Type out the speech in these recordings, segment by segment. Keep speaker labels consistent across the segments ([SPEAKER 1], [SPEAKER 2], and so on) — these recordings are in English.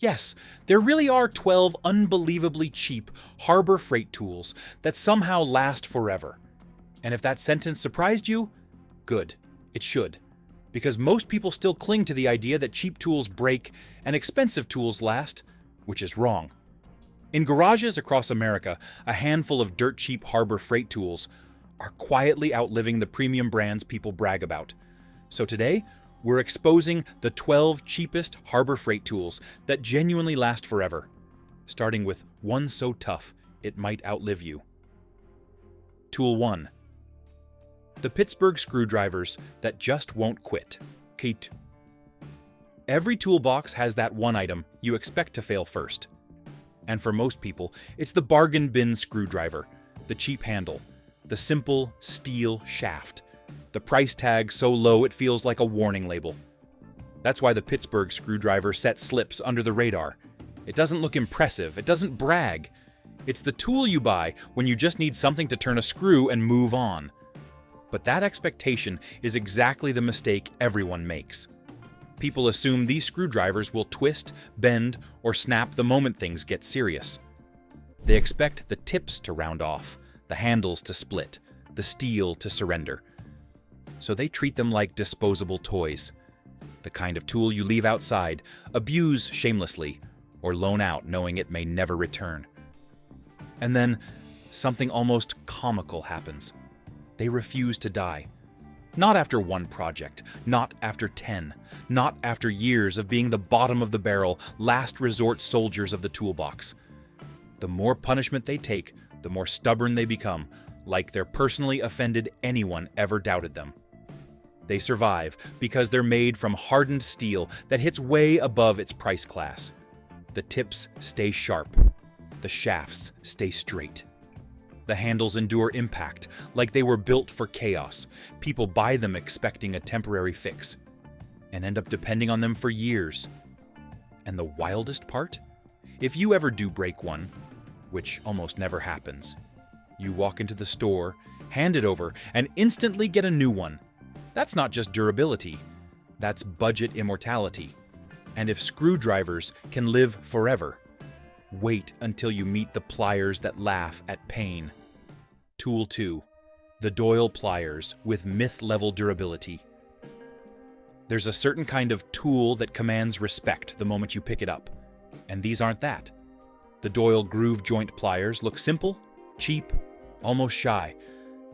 [SPEAKER 1] Yes, there really are 12 unbelievably cheap harbor freight tools that somehow last forever. And if that sentence surprised you, good, it should. Because most people still cling to the idea that cheap tools break and expensive tools last, which is wrong. In garages across America, a handful of dirt-cheap harbor freight tools are quietly outliving the premium brands people brag about. So today, we're exposing the 12 cheapest harbor freight tools that genuinely last forever, starting with one so tough it might outlive you. Tool 1. The Pittsburgh screwdrivers that just won't quit. Quit. Every toolbox has that one item you expect to fail first. And for most people, it's the bargain bin screwdriver, the cheap handle, the simple steel shaft, the price tag so low it feels like a warning label. That's why the Pittsburgh screwdriver set slips under the radar. It doesn't look impressive, it doesn't brag. It's the tool you buy when you just need something to turn a screw and move on. But that expectation is exactly the mistake everyone makes. People assume these screwdrivers will twist, bend, or snap the moment things get serious. They expect the tips to round off, the handles to split, the steel to surrender. So they treat them like disposable toys, the kind of tool you leave outside, abuse shamelessly, or loan out knowing it may never return. And then, something almost comical happens. They refuse to die. Not after one project, not after 10, not after years of being the bottom of the barrel, last resort soldiers of the toolbox. The more punishment they take, the more stubborn they become, like they're personally offended anyone ever doubted them. They survive because they're made from hardened steel that hits way above its price class. The tips stay sharp. The shafts stay straight. The handles endure impact, like they were built for chaos. People buy them expecting a temporary fix, and end up depending on them for years. And the wildest part? If you ever do break one, which almost never happens, you walk into the store, hand it over, and instantly get a new one. That's not just durability, that's budget immortality. And if screwdrivers can live forever, wait until you meet the pliers that laugh at pain. Tool 2. The Doyle pliers with myth-level durability. There's a certain kind of tool that commands respect the moment you pick it up, and these aren't that. The Doyle groove joint pliers look simple, cheap, almost shy,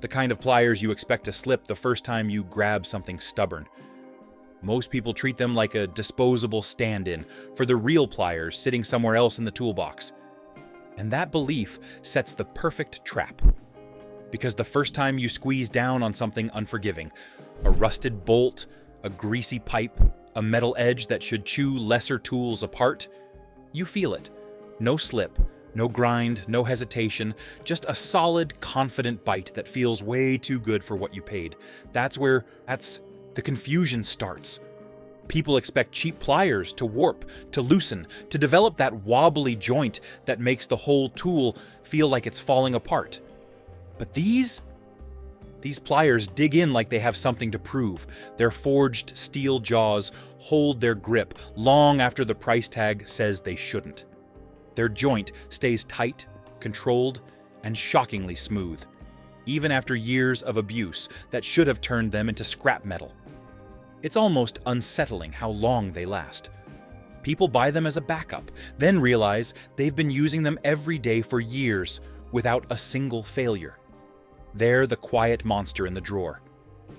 [SPEAKER 1] the kind of pliers you expect to slip the first time you grab something stubborn. Most people treat them like a disposable stand-in for the real pliers sitting somewhere else in the toolbox. And that belief sets the perfect trap. Because the first time you squeeze down on something unforgiving, a rusted bolt, a greasy pipe, a metal edge that should chew lesser tools apart, you feel it. No slip, no grind, no hesitation, just a solid, confident bite that feels way too good for what you paid. That's the confusion starts. People expect cheap pliers to warp, to loosen, to develop that wobbly joint that makes the whole tool feel like it's falling apart. But these pliers dig in like they have something to prove. Their forged steel jaws hold their grip long after the price tag says they shouldn't. Their joint stays tight, controlled, and shockingly smooth, even after years of abuse that should have turned them into scrap metal. It's almost unsettling how long they last. People buy them as a backup, then realize they've been using them every day for years without a single failure. They're the quiet monster in the drawer,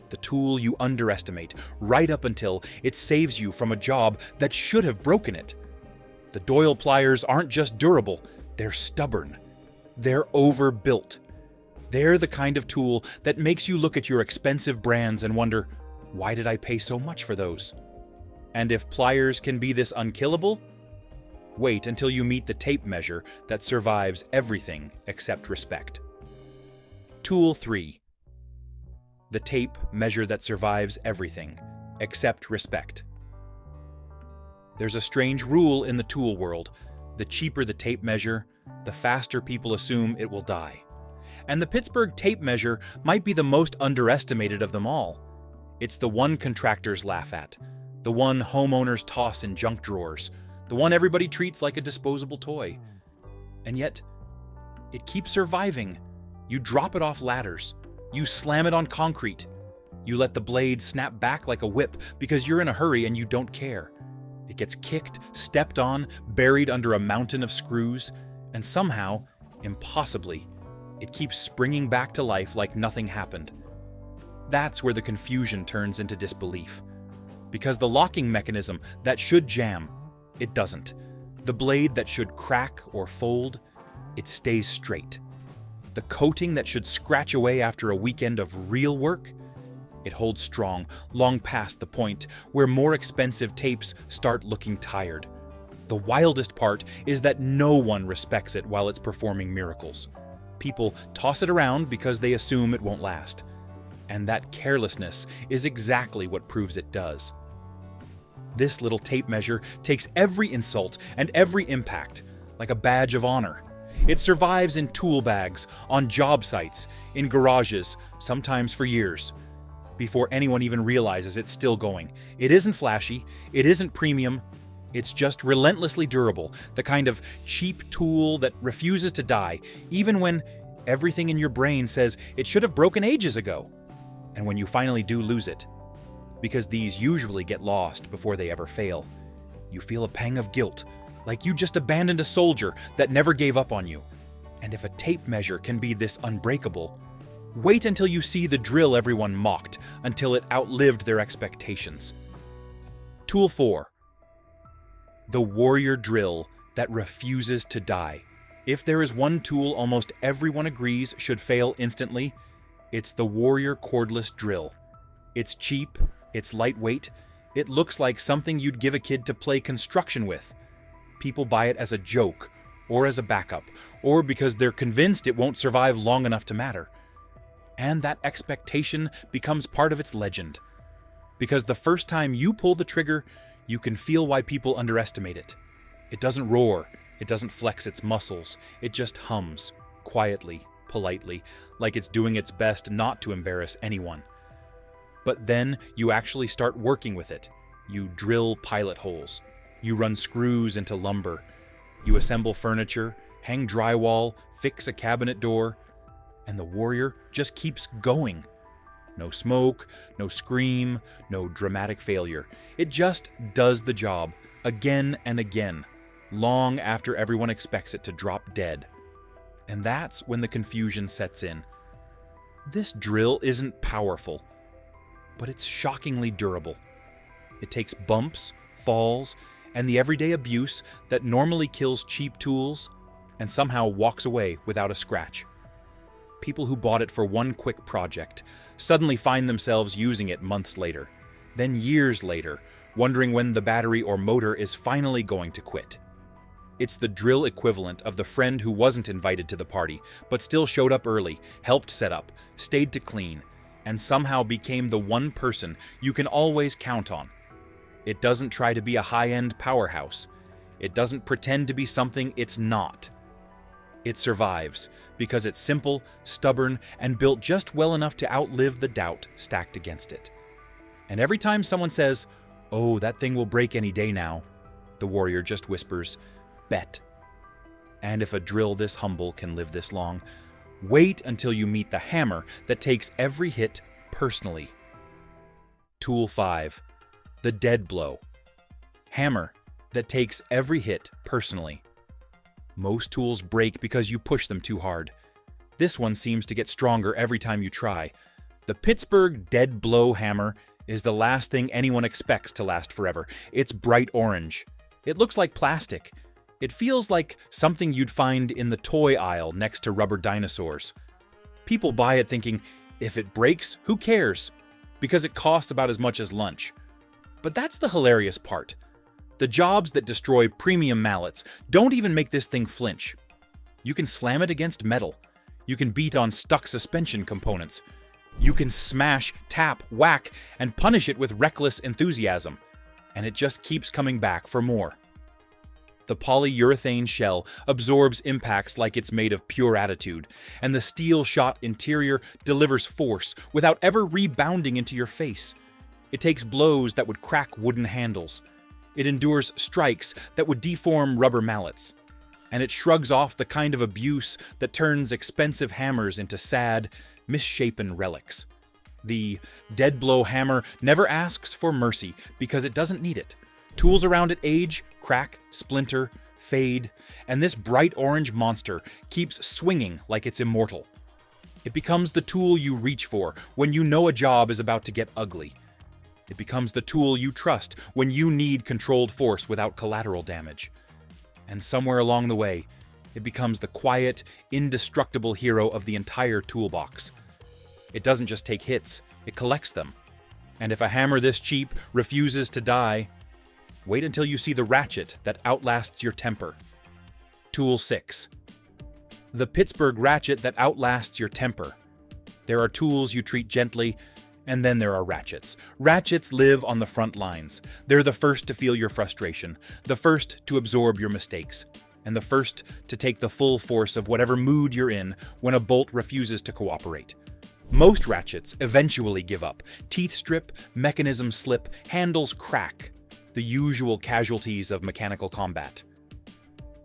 [SPEAKER 1] the tool you underestimate right up until it saves you from a job that should have broken it. The Doyle pliers aren't just durable, they're stubborn. They're overbuilt. They're the kind of tool that makes you look at your expensive brands and wonder, why did I pay so much for those? And if pliers can be this unkillable, wait until you meet the tape measure that survives everything except respect. Tool 3. The tape measure that survives everything except respect. There's a strange rule in the tool world. The cheaper the tape measure, the faster people assume it will die. And the Pittsburgh tape measure might be the most underestimated of them all. It's the one contractors laugh at, the one homeowners toss in junk drawers, the one everybody treats like a disposable toy. And yet, it keeps surviving. You drop it off ladders. You slam it on concrete. You let the blade snap back like a whip because you're in a hurry and you don't care. It gets kicked, stepped on, buried under a mountain of screws, and somehow, impossibly, it keeps springing back to life like nothing happened. That's where the confusion turns into disbelief. Because the locking mechanism that should jam, it doesn't. The blade that should crack or fold, it stays straight. The coating that should scratch away after a weekend of real work, it holds strong, long past the point where more expensive tapes start looking tired. The wildest part is that no one respects it while it's performing miracles. People toss it around because they assume it won't last. And that carelessness is exactly what proves it does. This little tape measure takes every insult and every impact like a badge of honor. It survives in tool bags, on job sites, in garages, sometimes for years, before anyone even realizes it's still going. It isn't flashy, it isn't premium, it's just relentlessly durable, the kind of cheap tool that refuses to die, even when everything in your brain says it should have broken ages ago. And when you finally do lose it, because these usually get lost before they ever fail, you feel a pang of guilt, like you just abandoned a soldier that never gave up on you. And if a tape measure can be this unbreakable, wait until you see the drill everyone mocked, until it outlived their expectations. Tool 4. The warrior drill that refuses to die. If there is one tool almost everyone agrees should fail instantly, it's the warrior cordless drill. It's cheap, it's lightweight, it looks like something you'd give a kid to play construction with. People buy it as a joke, or as a backup, or because they're convinced it won't survive long enough to matter. And that expectation becomes part of its legend. Because the first time you pull the trigger, you can feel why people underestimate it. It doesn't roar, it doesn't flex its muscles, it just hums, quietly, politely, like it's doing its best not to embarrass anyone. But then you actually start working with it. You drill pilot holes. You run screws into lumber. You assemble furniture, hang drywall, fix a cabinet door, and the warrior just keeps going. No smoke, no scream, no dramatic failure. It just does the job again and again, long after everyone expects it to drop dead. And that's when the confusion sets in. This drill isn't powerful, but it's shockingly durable. It takes bumps, falls, and the everyday abuse that normally kills cheap tools and somehow walks away without a scratch. People who bought it for one quick project suddenly find themselves using it months later, then years later, wondering when the battery or motor is finally going to quit. It's the drill equivalent of the friend who wasn't invited to the party, but still showed up early, helped set up, stayed to clean, and somehow became the one person you can always count on. It doesn't try to be a high-end powerhouse. It doesn't pretend to be something it's not. It survives because it's simple, stubborn, and built just well enough to outlive the doubt stacked against it. And every time someone says, "Oh, that thing will break any day now," the warrior just whispers, "Bet." And if a drill this humble can live this long, wait until you meet the hammer that takes every hit personally. Tool 5. The dead blow. Hammer that takes every hit personally. Most tools break because you push them too hard. This one seems to get stronger every time you try. The Pittsburgh dead blow hammer is the last thing anyone expects to last forever. It's bright orange. It looks like plastic. It feels like something you'd find in the toy aisle next to rubber dinosaurs. People buy it thinking, if it breaks, who cares? Because it costs about as much as lunch. But that's the hilarious part. The jobs that destroy premium mallets don't even make this thing flinch. You can slam it against metal. You can beat on stuck suspension components. You can smash, tap, whack, and punish it with reckless enthusiasm. And it just keeps coming back for more. The polyurethane shell absorbs impacts like it's made of pure attitude, and the steel-shot interior delivers force without ever rebounding into your face. It takes blows that would crack wooden handles. It endures strikes that would deform rubber mallets. And it shrugs off the kind of abuse that turns expensive hammers into sad, misshapen relics. The dead blow hammer never asks for mercy because it doesn't need it. Tools around it age, crack, splinter, fade, and this bright orange monster keeps swinging like it's immortal. It becomes the tool you reach for when you know a job is about to get ugly. It becomes the tool you trust when you need controlled force without collateral damage. And somewhere along the way, it becomes the quiet, indestructible hero of the entire toolbox. It doesn't just take hits, it collects them. And if a hammer this cheap refuses to die, wait until you see the ratchet that outlasts your temper. Tool 6. The Pittsburgh ratchet that outlasts your temper. There are tools you treat gently, and then there are ratchets. Ratchets live on the front lines. They're the first to feel your frustration, the first to absorb your mistakes, and the first to take the full force of whatever mood you're in when a bolt refuses to cooperate. Most ratchets eventually give up. Teeth strip, mechanisms slip, handles crack. The usual casualties of mechanical combat.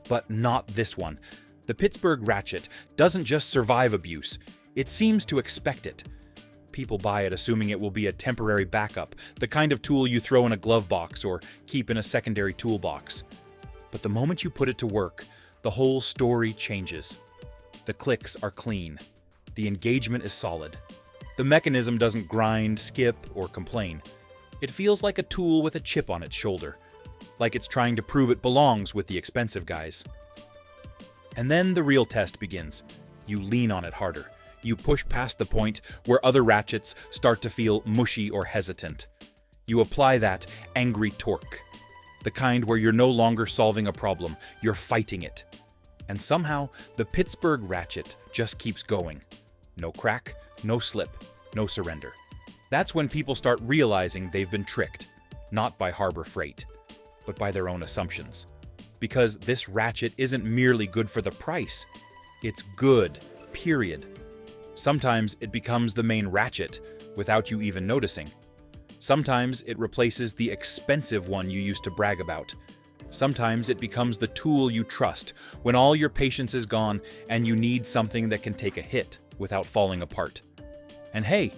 [SPEAKER 1] But not this one. The Pittsburgh ratchet doesn't just survive abuse, it seems to expect it. People buy it assuming it will be a temporary backup, the kind of tool you throw in a glove box or keep in a secondary toolbox. But the moment you put it to work, the whole story changes. The clicks are clean. The engagement is solid. The mechanism doesn't grind, skip, or complain. It feels like a tool with a chip on its shoulder, like it's trying to prove it belongs with the expensive guys. And then the real test begins. You lean on it harder. You push past the point where other ratchets start to feel mushy or hesitant. You apply that angry torque, the kind where you're no longer solving a problem, you're fighting it. And somehow, the Pittsburgh ratchet just keeps going. No crack, no slip, no surrender. That's when people start realizing they've been tricked, not by Harbor Freight, but by their own assumptions. Because this ratchet isn't merely good for the price, it's good, period. Sometimes it becomes the main ratchet without you even noticing. Sometimes it replaces the expensive one you used to brag about. Sometimes it becomes the tool you trust when all your patience is gone and you need something that can take a hit without falling apart. And hey,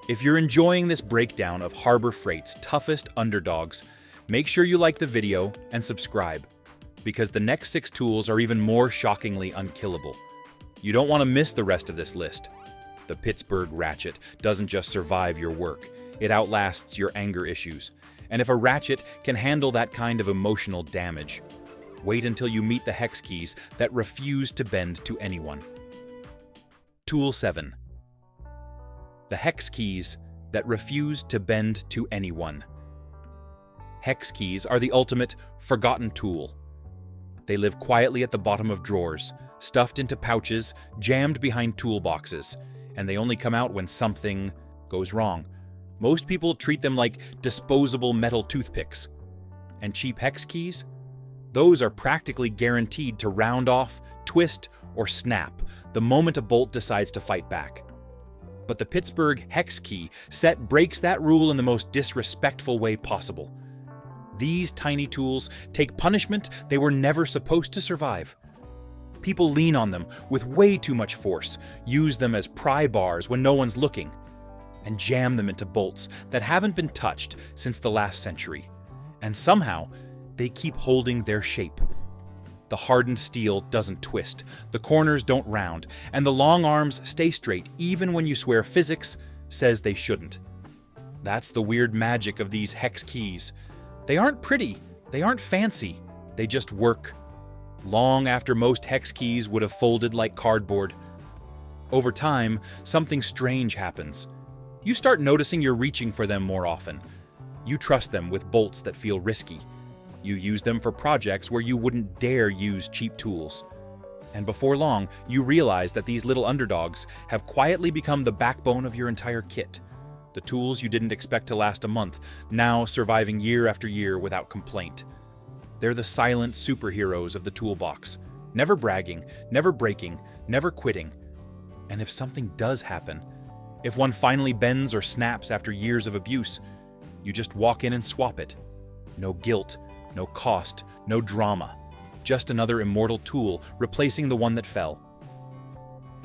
[SPEAKER 1] if you're enjoying this breakdown of Harbor Freight's toughest underdogs, make sure you like the video and subscribe, because the next 6 tools are even more shockingly unkillable. You don't want to miss the rest of this list. The Pittsburgh ratchet doesn't just survive your work, it outlasts your anger issues. And if a ratchet can handle that kind of emotional damage, wait until you meet the hex keys that refuse to bend to anyone. Tool 7. The hex keys that refuse to bend to anyone. Hex keys are the ultimate forgotten tool. They live quietly at the bottom of drawers, stuffed into pouches, jammed behind toolboxes, and they only come out when something goes wrong. Most people treat them like disposable metal toothpicks. And cheap hex keys? Those are practically guaranteed to round off, twist, or snap the moment a bolt decides to fight back. But the Pittsburgh hex key set breaks that rule in the most disrespectful way possible. These tiny tools take punishment they were never supposed to survive. People lean on them with way too much force, use them as pry bars when no one's looking, and jam them into bolts that haven't been touched since the last century. And somehow, they keep holding their shape. The hardened steel doesn't twist, the corners don't round, and the long arms stay straight even when you swear physics says they shouldn't. That's the weird magic of these hex keys. They aren't pretty, they aren't fancy, they just work. Long after most hex keys would have folded like cardboard. Over time, something strange happens. You start noticing you're reaching for them more often. You trust them with bolts that feel risky. You use them for projects where you wouldn't dare use cheap tools. And before long, you realize that these little underdogs have quietly become the backbone of your entire kit. The tools you didn't expect to last a month, now surviving year after year without complaint. They're the silent superheroes of the toolbox, never bragging, never breaking, never quitting. And if something does happen, if one finally bends or snaps after years of abuse, you just walk in and swap it. No guilt, No cost, no drama. Just another immortal tool replacing the one that fell.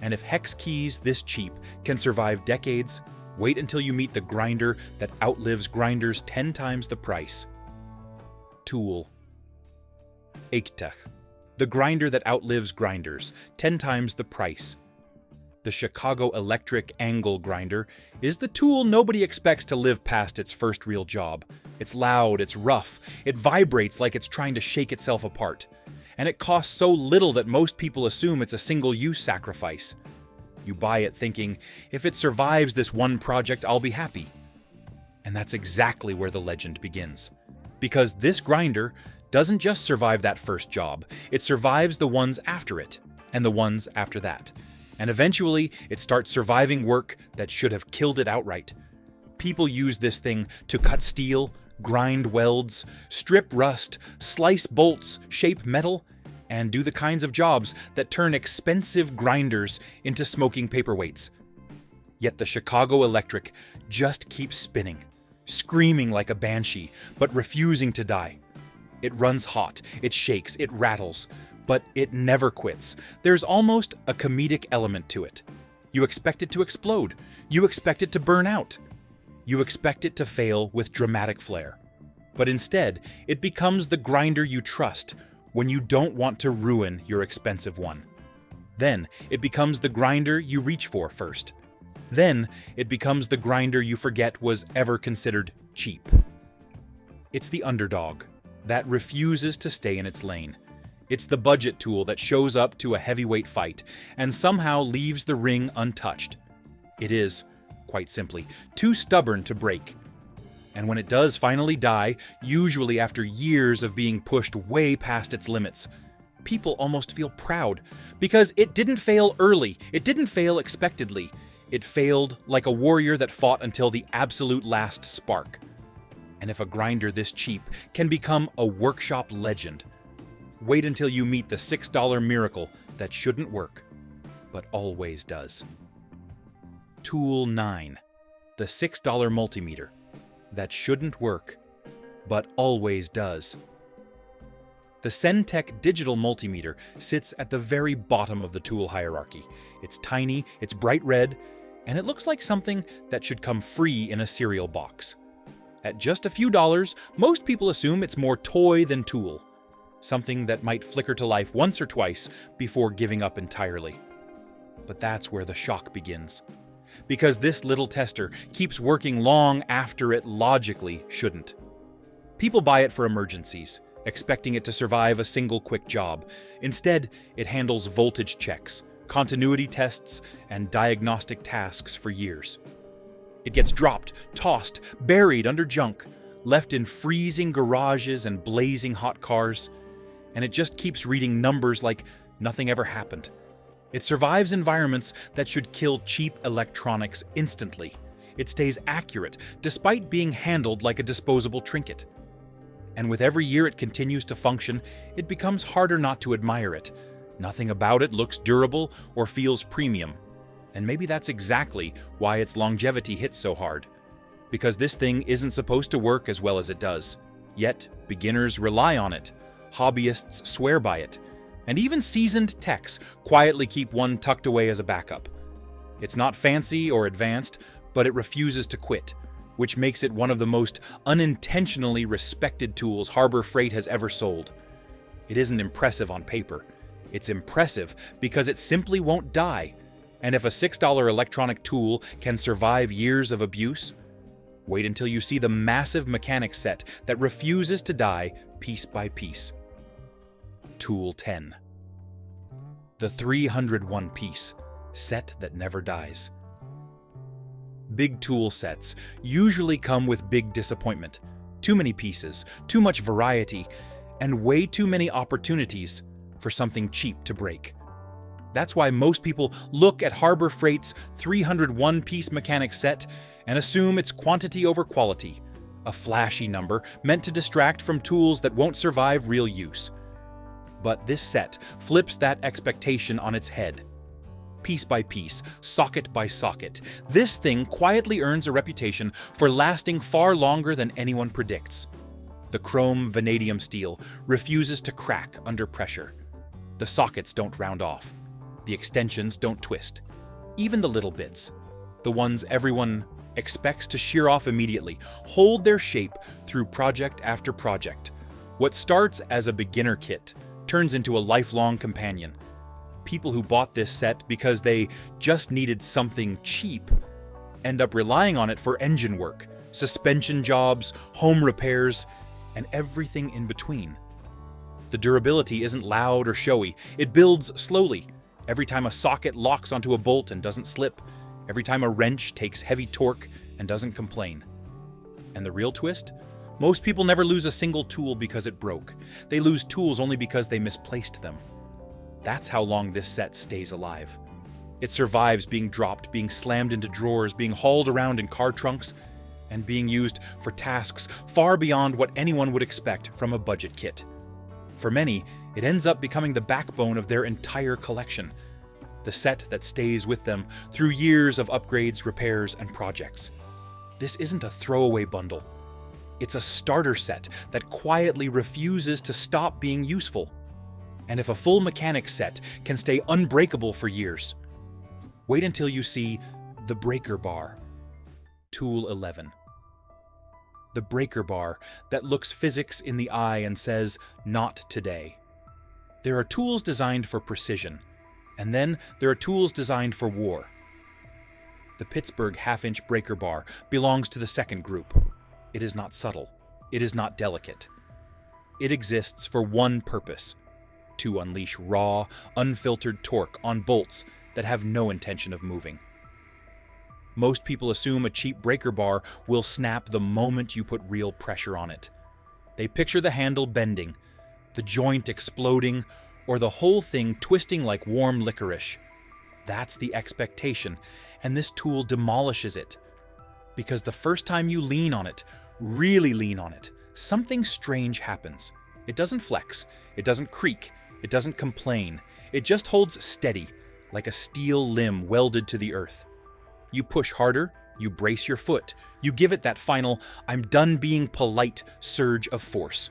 [SPEAKER 1] And if hex keys this cheap can survive decades, wait until you meet the grinder that outlives grinders 10 times the price. Tool. Eiktech. The grinder that outlives grinders, 10 times the price. The Chicago Electric Angle Grinder is the tool nobody expects to live past its first real job. It's loud, it's rough, it vibrates like it's trying to shake itself apart. And it costs so little that most people assume it's a single-use sacrifice. You buy it thinking, if it survives this one project, I'll be happy. And that's exactly where the legend begins. Because this grinder doesn't just survive that first job, it survives the ones after it, and the ones after that. And eventually, it starts surviving work that should have killed it outright. People use this thing to cut steel, grind welds, strip rust, slice bolts, shape metal, and do the kinds of jobs that turn expensive grinders into smoking paperweights. Yet the Chicago Electric just keeps spinning, screaming like a banshee, but refusing to die. It runs hot, it shakes, it rattles, but it never quits. There's almost a comedic element to it. You expect it to explode. You expect it to burn out. You expect it to fail with dramatic flair. But instead, it becomes the grinder you trust when you don't want to ruin your expensive one. Then, it becomes the grinder you reach for first. Then, it becomes the grinder you forget was ever considered cheap. It's the underdog that refuses to stay in its lane. It's the budget tool that shows up to a heavyweight fight and somehow leaves the ring untouched. It is, quite simply, too stubborn to break. And when it does finally die, usually after years of being pushed way past its limits, people almost feel proud because it didn't fail early, it didn't fail expectedly. It failed like a warrior that fought until the absolute last spark. And if a grinder this cheap can become a workshop legend, wait until you meet the $6 miracle that shouldn't work, but always does. Tool 9. The $6 multimeter that shouldn't work, but always does. The Centec digital multimeter sits at the very bottom of the tool hierarchy. It's tiny, it's bright red, and it looks like something that should come free in a cereal box. At just a few dollars, most people assume it's more toy than tool. Something that might flicker to life once or twice before giving up entirely. But that's where the shock begins. Because this little tester keeps working long after it logically shouldn't. People buy it for emergencies, expecting it to survive a single quick job. Instead, it handles voltage checks, continuity tests, and diagnostic tasks for years. It gets dropped, tossed, buried under junk, left in freezing garages and blazing hot cars, and it just keeps reading numbers like nothing ever happened. It survives environments that should kill cheap electronics instantly. It stays accurate, despite being handled like a disposable trinket. And with every year it continues to function, it becomes harder not to admire it. Nothing about it looks durable or feels premium. And maybe that's exactly why its longevity hits so hard. Because this thing isn't supposed to work as well as it does. Yet, beginners rely on it. Hobbyists swear by it. And even seasoned techs quietly keep one tucked away as a backup. It's not fancy or advanced, but it refuses to quit, which makes it one of the most unintentionally respected tools Harbor Freight has ever sold. It isn't impressive on paper. It's impressive because it simply won't die. And if a $6 electronic tool can survive years of abuse, wait until you see the massive mechanic set that refuses to die piece by piece. Tool 10. The 301 piece, set that never dies. Big tool sets usually come with big disappointment. Too many pieces, too much variety, and way too many opportunities for something cheap to break. That's why most people look at Harbor Freight's 301-piece mechanic set and assume it's quantity over quality, a flashy number meant to distract from tools that won't survive real use. But this set flips that expectation on its head. Piece by piece, socket by socket, this thing quietly earns a reputation for lasting far longer than anyone predicts. The chrome vanadium steel refuses to crack under pressure. The sockets don't round off. The extensions don't twist. Even the little bits, the ones everyone expects to shear off immediately, hold their shape through project after project. What starts as a beginner kit turns into a lifelong companion. People who bought this set because they just needed something cheap end up relying on it for engine work, suspension jobs, home repairs, and everything in between. The durability isn't loud or showy. It builds slowly. Every time a socket locks onto a bolt and doesn't slip, every time a wrench takes heavy torque and doesn't complain. And the real twist? Most people never lose a single tool because it broke. They lose tools only because they misplaced them. That's how long this set stays alive. It survives being dropped, being slammed into drawers, being hauled around in car trunks, and being used for tasks far beyond what anyone would expect from a budget kit. For many, it ends up becoming the backbone of their entire collection, the set that stays with them through years of upgrades, repairs, and projects. This isn't a throwaway bundle. It's a starter set that quietly refuses to stop being useful. And if a full mechanic set can stay unbreakable for years, wait until you see the breaker bar. Tool 11. The breaker bar that looks physics in the eye and says, "Not today." There are tools designed for precision, and then there are tools designed for war. The Pittsburgh half-inch breaker bar belongs to the second group. It is not subtle. It is not delicate. It exists for one purpose: to unleash raw, unfiltered torque on bolts that have no intention of moving. Most people assume a cheap breaker bar will snap the moment you put real pressure on it. They picture the handle bending, the joint exploding, or the whole thing twisting like warm licorice. That's the expectation, and this tool demolishes it. Because the first time you lean on it, really lean on it, something strange happens. It doesn't flex, it doesn't creak, it doesn't complain. It just holds steady, like a steel limb welded to the earth. You push harder, you brace your foot, you give it that final "I'm done being polite" surge of force.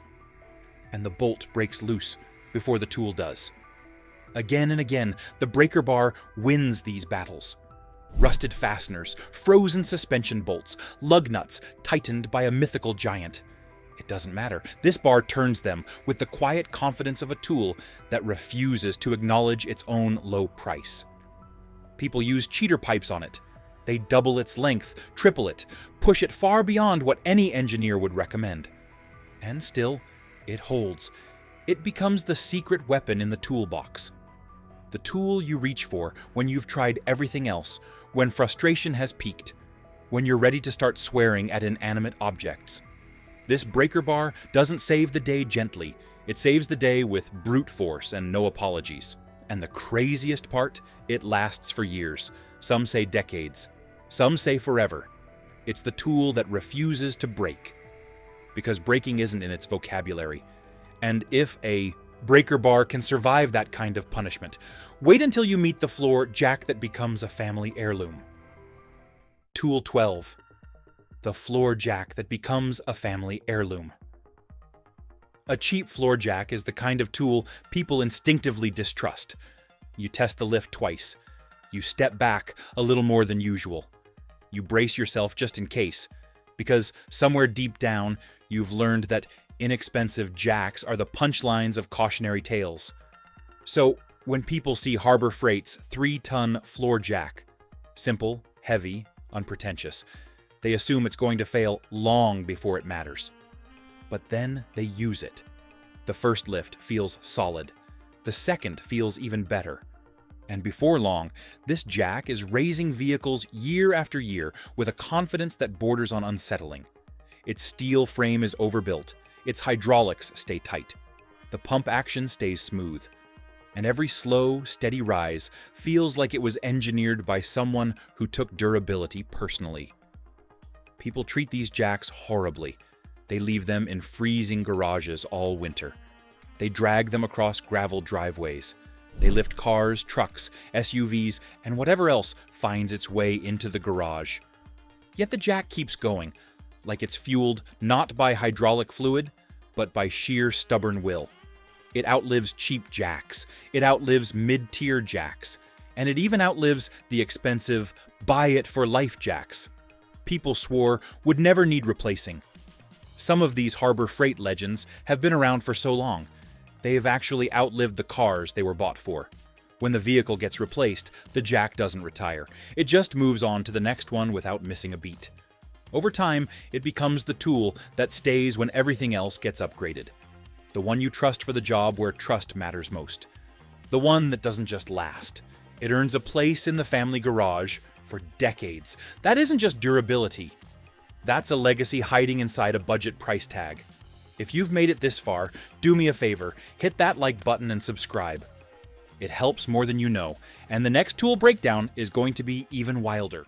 [SPEAKER 1] And the bolt breaks loose before the tool does. Again and again, the breaker bar wins these battles. Rusted fasteners, frozen suspension bolts, lug nuts tightened by a mythical giant. It doesn't matter. This bar turns them with the quiet confidence of a tool that refuses to acknowledge its own low price. People use cheater pipes on it. They double its length, triple it, push it far beyond what any engineer would recommend. And still, it holds. It becomes the secret weapon in the toolbox. The tool you reach for when you've tried everything else, when frustration has peaked, when you're ready to start swearing at inanimate objects. This breaker bar doesn't save the day gently. It saves the day with brute force and no apologies. And the craziest part, it lasts for years. Some say decades. Some say forever. It's the tool that refuses to break. Because breaking isn't in its vocabulary. And if a breaker bar can survive that kind of punishment, wait until you meet the floor jack that becomes a family heirloom. Tool 12. The floor jack that becomes a family heirloom. A cheap floor jack is the kind of tool people instinctively distrust. You test the lift twice. You step back a little more than usual. You brace yourself just in case, because somewhere deep down, you've learned that inexpensive jacks are the punchlines of cautionary tales. So, when people see Harbor Freight's 3-ton floor jack, simple, heavy, unpretentious, they assume it's going to fail long before it matters. But then they use it. The first lift feels solid. The second feels even better. And before long, this jack is raising vehicles year after year with a confidence that borders on unsettling. Its steel frame is overbuilt. Its hydraulics stay tight. The pump action stays smooth. And every slow, steady rise feels like it was engineered by someone who took durability personally. People treat these jacks horribly. They leave them in freezing garages all winter. They drag them across gravel driveways. They lift cars, trucks, SUVs, and whatever else finds its way into the garage. Yet the jack keeps going, like it's fueled not by hydraulic fluid, but by sheer stubborn will. It outlives cheap jacks, it outlives mid-tier jacks, and it even outlives the expensive buy-it-for-life jacks people swore would never need replacing. Some of these Harbor Freight legends have been around for so long, they have actually outlived the cars they were bought for. When the vehicle gets replaced, the jack doesn't retire. It just moves on to the next one without missing a beat. Over time, it becomes the tool that stays when everything else gets upgraded. The one you trust for the job where trust matters most. The one that doesn't just last. It earns a place in the family garage for decades. That isn't just durability. That's a legacy hiding inside a budget price tag. If you've made it this far, do me a favor, hit that like button and subscribe. It helps more than you know, and the next tool breakdown is going to be even wilder.